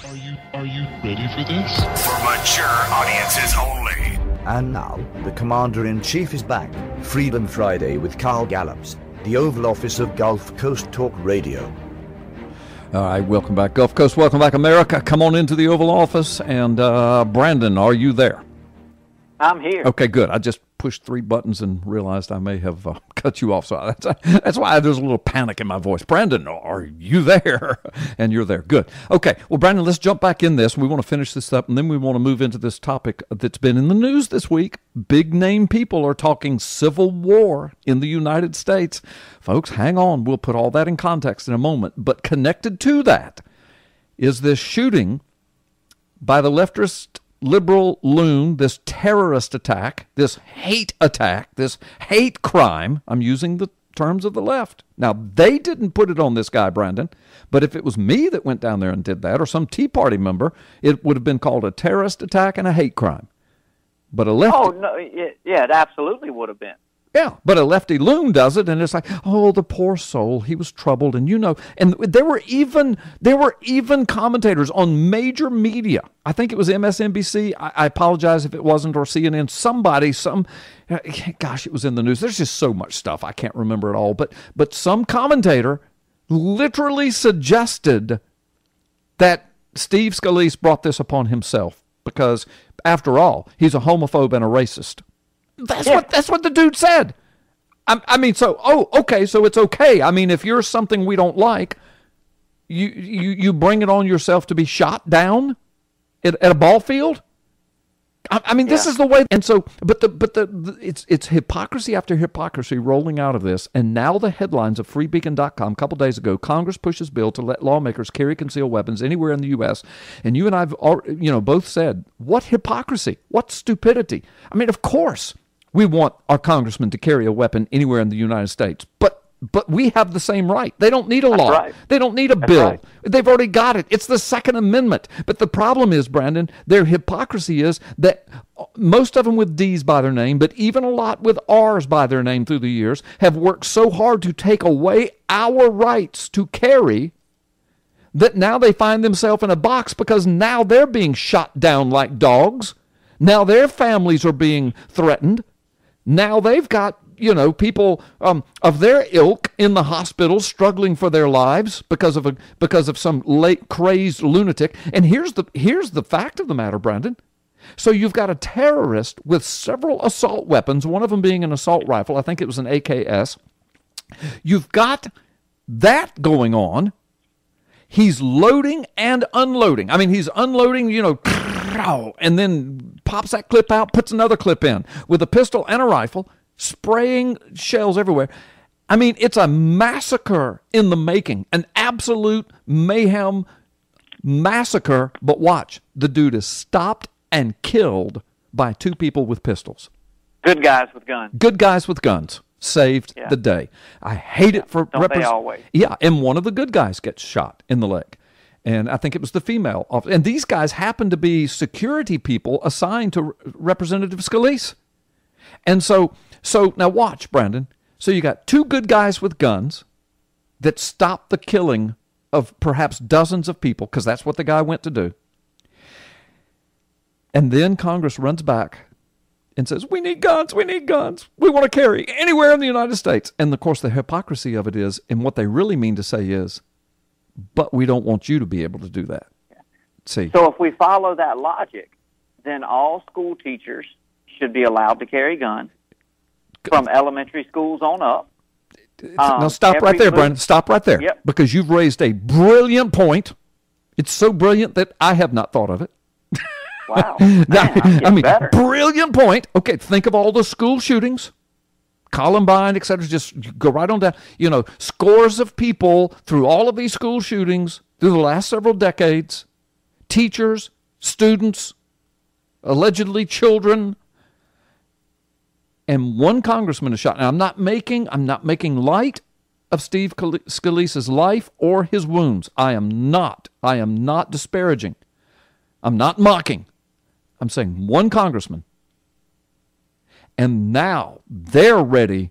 Are you ready for this? For mature audiences only. And now, the Commander-in-Chief is back. Freedom Friday with Carl Gallups, the Oval Office of Gulf Coast Talk Radio. All right, welcome back, Gulf Coast. Welcome back, America. Come on into the Oval Office. And Brandon, are you there? I'm here. Okay, good. I just pushed 3 buttons and realized I may have cut you off. So that's why there's a little panic in my voice. Brandon, are you there? And you're there. Good. Okay. Well, Brandon, let's jump back in this. We want to finish this up, and then we want to move into this topic that's been in the news this week. Big name people are talking civil war in the United States. Folks, hang on. We'll put all that in context in a moment. But connected to that is this shooting by the leftist liberal loon, this terrorist attack, this hate crime. I'm using the terms of the left. Now, they didn't put it on this guy, Brandon, but if it was me that went down there and did that, or some Tea Party member, it would have been called a terrorist attack and a hate crime. But a lefty... Oh, no, yeah, it absolutely would have been. Yeah, but a lefty loon does it, and it's like, oh, the poor soul, he was troubled, and and there were even commentators on major media. I think it was MSNBC. I apologize if it wasn't, or CNN. Gosh, it was in the news. There's just so much stuff I can't remember it all. But some commentator literally suggested that Steve Scalise brought this upon himself because, after all, he's a homophobe and a racist. That's what the dude said. Okay, so it's okay. I mean, if you're something we don't like, you bring it on yourself to be shot down at a ball field. This is the way. And so, it's hypocrisy after hypocrisy rolling out of this. And now the headlines of freebeacon.com a couple days ago: Congress pushes bill to let lawmakers carry concealed weapons anywhere in the U.S. And you and I've both said, what hypocrisy? What stupidity? I mean, of course we want our congressmen to carry a weapon anywhere in the United States, but we have the same right. They don't need a law. Right. They don't need a bill. Right. They've already got it. It's the Second Amendment. But the problem is, Brandon, their hypocrisy is that most of them with D's by their name, but even a lot with R's by their name through the years, have worked so hard to take away our rights to carry that now they find themselves in a box because now they're being shot down like dogs. Now their families are being threatened. Now they've got people of their ilk in the hospital struggling for their lives because of some late crazed lunatic. And here's the fact of the matter, Brandon. So you've got a terrorist with several assault weapons, one of them being an assault rifle. I think it was an AKS. You've got that going on. He's loading and unloading. I mean, he's unloading, and then pops that clip out, puts another clip in with a pistol and a rifle, spraying shells everywhere. I mean, it's a massacre in the making, an absolute mayhem massacre. But watch, the dude is stopped and killed by 2 people with pistols. Good guys with guns. Good guys with guns saved the day. I hate it for they always? Yeah, and one of the good guys gets shot in the leg. And I think it was the female officer. And these guys happen to be security people assigned to Representative Scalise. And so now watch, Brandon. So you got 2 good guys with guns that stopped the killing of perhaps dozens of people, because that's what the guy went to do. And then Congress runs back and says, we need guns, we want to carry anywhere in the United States. And of course the hypocrisy of it is, and what they really mean to say is, but we don't want you to be able to do that. See. So if we follow that logic, then all school teachers should be allowed to carry guns from elementary schools on up. Now stop right there, Brandon. Stop right there. Yep. Because you've raised a brilliant point. It's so brilliant that I have not thought of it. Wow. Man, better. Brilliant point. Okay, think of all the school shootings. Columbine, etc. Just go right on down. Scores of people through all of these school shootings through the last several decades, teachers, students, allegedly children, and one congressman is shot. Now, I'm not making light of Steve Scalise's life or his wounds. I am not disparaging. I'm not mocking. I'm saying one congressman. And now they're ready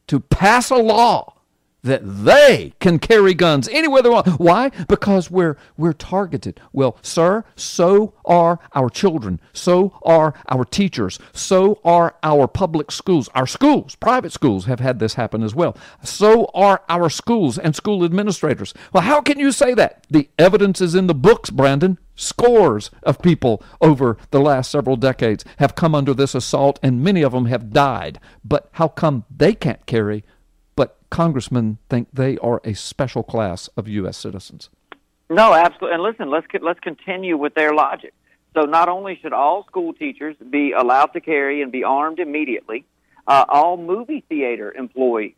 to pass a law that they can carry guns anywhere they want. Why? Because we're targeted. Well, sir, so are our children. So are our teachers. So are our public schools. Our schools, private schools, have had this happen as well. So are our schools and school administrators. Well, how can you say that? The evidence is in the books, Brandon. Scores of people over the last several decades have come under this assault, and many of them have died. But how come they can't carry, but congressmen think they are a special class of U.S. citizens? No, absolutely. And listen, let's continue with their logic. So not only should all school teachers be allowed to carry and be armed immediately, all movie theater employees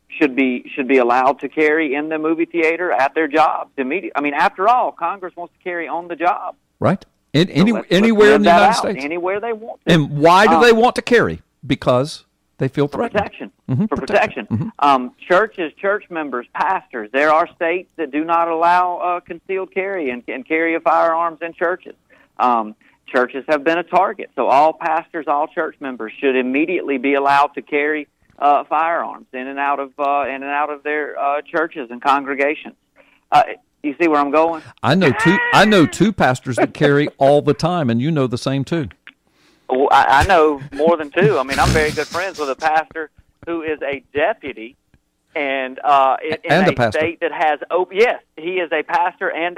should be allowed to carry in the movie theater at their jobs immediately. I mean, after all, Congress wants to carry on the job. Right. Anywhere in the United States. Anywhere they want to. And why do they want to carry? Because they feel threatened. Protection. For protection. Churches, church members, pastors. There are states that do not allow concealed carry and carry of firearms in churches. Churches have been a target, so all pastors, all church members should immediately be allowed to carry firearms in and out of their churches and congregations. You see where I'm going? I know two pastors that carry all the time, and you know the same too. Well, I know more than two. I mean, I'm very good friends with a pastor who is a deputy, and in a state that has yes, he is a pastor and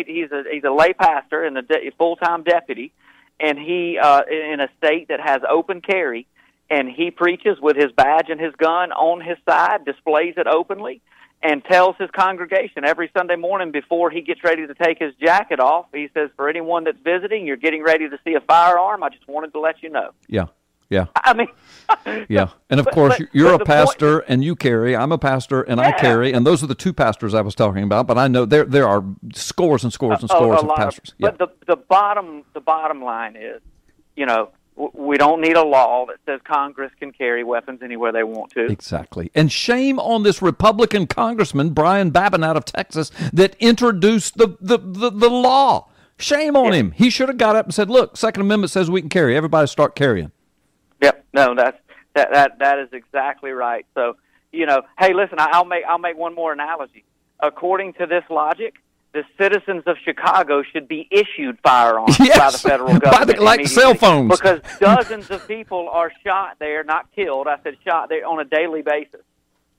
he's a lay pastor and a full-time deputy, and he in a state that has open carry, and he preaches with his badge and his gun on his side, displays it openly, and tells his congregation every Sunday morning before he gets ready to take his jacket off, he says, for anyone that's visiting, you're getting ready to see a firearm, I just wanted to let you know. Yeah, yeah. I mean... yeah, and of course, you're a pastor and you carry, I'm a pastor and I carry, and those are the two pastors I was talking about, but I know there are scores and scores and scores of pastors. But the bottom line is, we don't need a law that says Congress can carry weapons anywhere they want to. Exactly. And shame on this Republican congressman, Brian Babin out of Texas, that introduced the law. Shame on him. He should have got up and said, look, Second Amendment says we can carry. Everybody start carrying. Yep. No, that is exactly right. So, hey, listen, I'll make one more analogy. According to this logic, the citizens of Chicago should be issued firearms by the federal government. Like cell phones. Because dozens of people are shot there, not killed. I said shot there on a daily basis.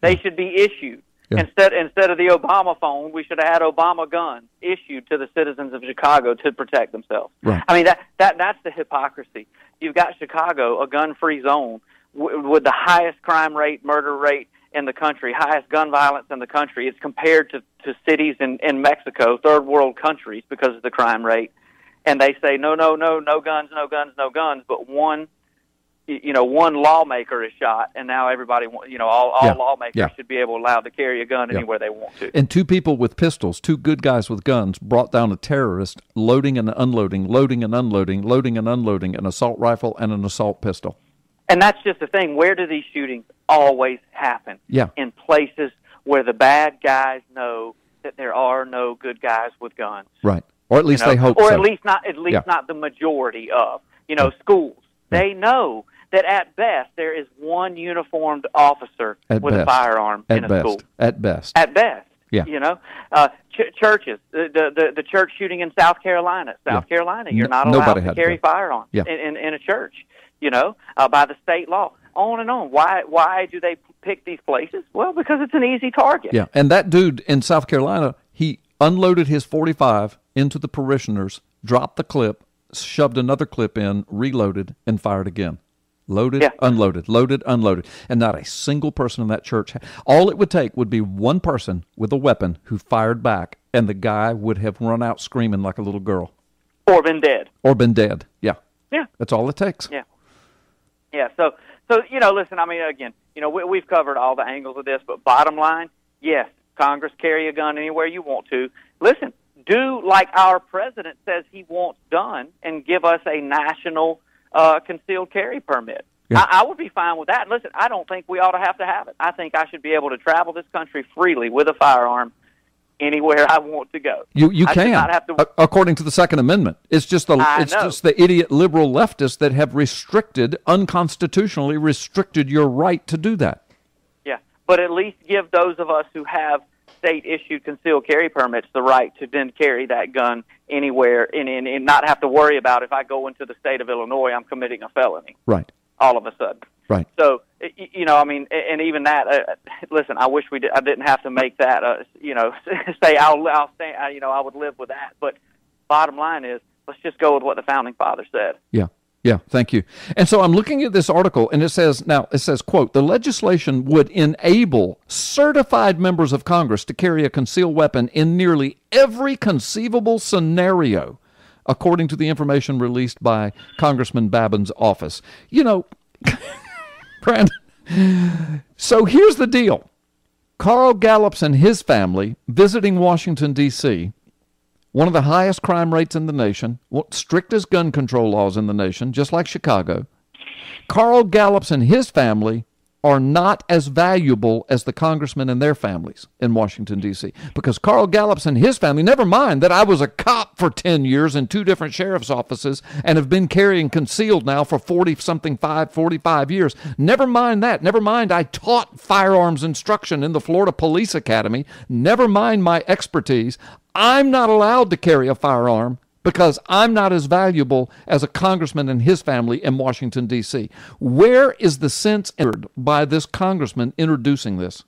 They should be issued. Yeah. Instead of the Obama phone, we should have had Obama guns issued to the citizens of Chicago to protect themselves. Right. I mean, that's the hypocrisy. You've got Chicago, a gun-free zone, with the highest crime rate, murder rate in the country, highest gun violence in the country. It's compared to cities in Mexico, third world countries, because of the crime rate. And they say, no guns, but one lawmaker is shot, and now everybody, all lawmakers should be allowed to carry a gun anywhere they want to. And two people with pistols, two good guys with guns, brought down a terrorist loading and unloading an assault rifle and an assault pistol. And that's just the thing. Where do these shootings always happen? Yeah. In places where the bad guys know that there are no good guys with guns. Right. Or at least they hope or so. At least not the majority of. Schools. Yeah. They know that at best there is one uniformed officer with a firearm in a school. At best. Yeah. Churches. The church shooting in South Carolina. South Carolina, you're not allowed to carry firearms in a church. By the state law. On and on. Why do they pick these places? Well, because it's an easy target. Yeah, and that dude in South Carolina, he unloaded his .45 into the parishioners, dropped the clip, shoved another clip in, reloaded, and fired again. Loaded, unloaded, loaded, unloaded. And not a single person in that church. All it would take would be one person with a weapon who fired back, and the guy would have run out screaming like a little girl. Or been dead. Yeah. Yeah. That's all it takes. Yeah. Yeah, so listen, I mean, again, we've covered all the angles of this, but bottom line, yes, Congress carry a gun anywhere you want to. Listen, do like our president says he wants done and give us a national concealed carry permit. Yeah. I would be fine with that. And listen, I don't think we ought to have it. I think I should be able to travel this country freely with a firearm anywhere I want to go. You can, not have to, according to the Second Amendment. It's just the idiot liberal leftists that have unconstitutionally restricted your right to do that. Yeah, but at least give those of us who have state-issued concealed carry permits the right to then carry that gun anywhere and not have to worry about if I go into the state of Illinois, I'm committing a felony. Right. All of a sudden. Right. So, you know, I mean, and even that, listen, I wish I didn't have to make that, you know, say I'll stay, you know, I would live with that. But bottom line is, let's just go with what the Founding Fathers said. Yeah. Yeah, thank you. And so I'm looking at this article, and it says, quote, the legislation would enable certified members of Congress to carry a concealed weapon in nearly every conceivable scenario, according to the information released by Congressman Babin's office. You know, Brandon, so here's the deal. Carl Gallups and his family visiting Washington, D.C., one of the highest crime rates in the nation, strictest gun control laws in the nation, just like Chicago. Carl Gallups and his family are not as valuable as the congressmen and their families in Washington, D.C. Because Carl Gallups and his family, never mind that I was a cop for 10 years in 2 different sheriff's offices and have been carrying concealed now for 45 years. Never mind that. Never mind I taught firearms instruction in the Florida Police Academy. Never mind my expertise. I'm not allowed to carry a firearm because I'm not as valuable as a congressman and his family in Washington, D.C. Where is the sense entered by this congressman introducing this?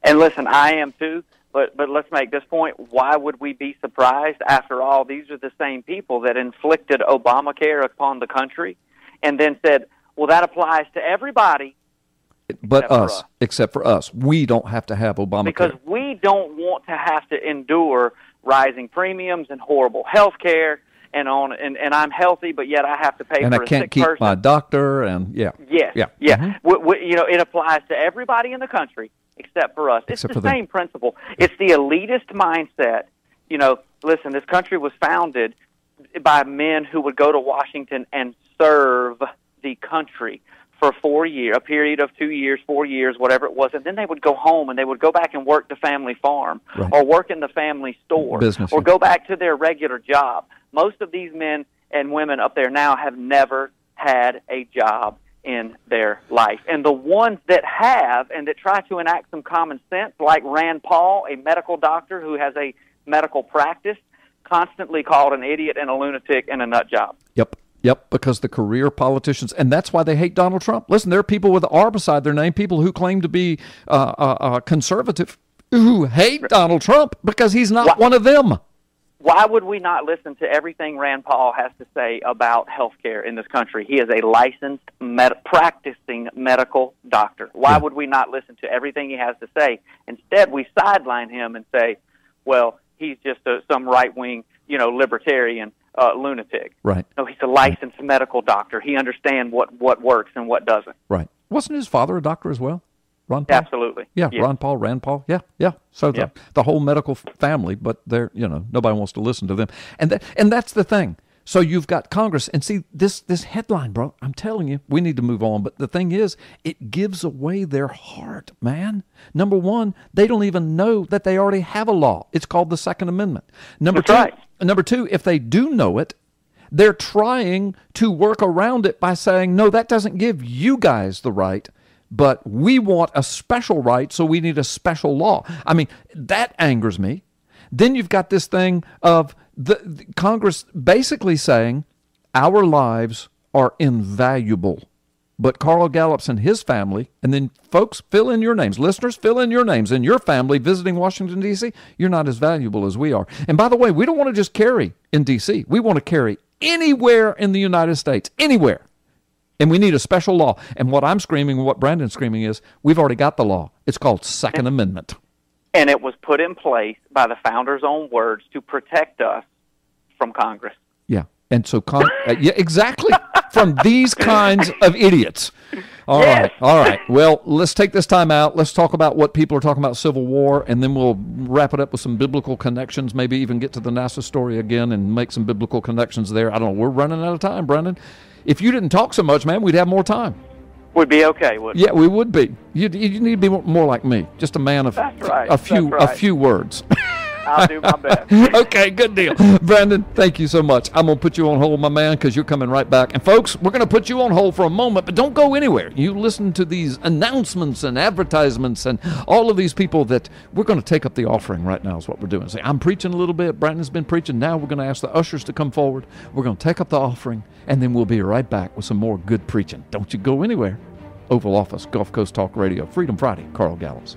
And listen, I am too, but let's make this point. Why would we be surprised? After all, these are the same people that inflicted Obamacare upon the country and then said, well, that applies to everybody. But except for us. We don't have to have Obamacare. Because we don't want to have to endure rising premiums and horrible health care and I'm healthy, but yet I have to pay for a sick person. And I can't keep my doctor, and Yes. Mm-hmm. You know, it applies to everybody in the country except for us. It's the same principle. It's the elitist mindset. You know, listen, this country was founded by men who would go to Washington and serve the country for 4 years, a period of 2 years, 4 years, whatever it was, and then they would go home and they would go back and work the family farm or work in the family store or go back to their regular job. Most of these men and women up there now have never had a job in their life. And the ones that have and that try to enact some common sense, like Rand Paul, a medical doctor who has a medical practice, constantly called an idiot and a lunatic and a nut job. Yep, because the career politicians, and that's why they hate Donald Trump. Listen, there are people with R beside their name, people who claim to be conservative, who hate Donald Trump because he's not one of them. Why would we not listen to everything Rand Paul has to say about health care in this country? He is a licensed, practicing medical doctor. Why would we not listen to everything he has to say? Instead, we sideline him and say, well, he's just some right-wing, you know, libertarian lunatic. Right. No, he's a licensed medical doctor. He understands what works and what doesn't. Right. Wasn't his father a doctor as well? Ron Paul? Absolutely. Yeah, yes. Rand Paul. Yeah. So the whole medical family, but they're, you know, nobody wants to listen to them. And that's the thing. So you've got Congress, and see, this headline, bro, I'm telling you, we need to move on. But the thing is, it gives away their heart, man. Number one, they don't even know that they already have a law. It's called the Second Amendment. Number two, if they do know it, they're trying to work around it by saying, no, that doesn't give you guys the right, but we want a special right, so we need a special law. I mean, that angers me. Then you've got this thing of the Congress basically saying our lives are invaluable. But Carl Gallups and his family, and then folks, fill in your names. Listeners, fill in your names. And your family visiting Washington, D.C., you're not as valuable as we are. And by the way, we don't want to just carry in D.C. We want to carry anywhere in the United States, anywhere. And we need a special law. And what I'm screaming, what Brandon's screaming is, we've already got the law. It's called Second Amendment. And it was put in place by the founders' own words to protect us from Congress. Yeah. And so, yeah, exactly, from these kinds of idiots. All right. Well, let's take this time out. Let's talk about what people are talking about Civil War, and then we'll wrap it up with some biblical connections, maybe even get to the NASA story again and make some biblical connections there. I don't know. We're running out of time, Brendan. If you didn't talk so much, man, we'd have more time. We'd be okay, wouldn't we? Yeah, we would be. You need to be more like me, just a man of a few words. I'll do my best. Okay, good deal. Brandon, thank you so much. I'm going to put you on hold, my man, because you're coming right back. And folks, we're going to put you on hold for a moment, but don't go anywhere. You listen to these announcements and advertisements and all of these people that we're going to take up the offering right now is what we're doing. Say, I'm preaching a little bit. Brandon's been preaching. Now we're going to ask the ushers to come forward. We're going to take up the offering, and then we'll be right back with some more good preaching. Don't you go anywhere. Oval Office, Gulf Coast Talk Radio, Freedom Friday, Carl Gallups.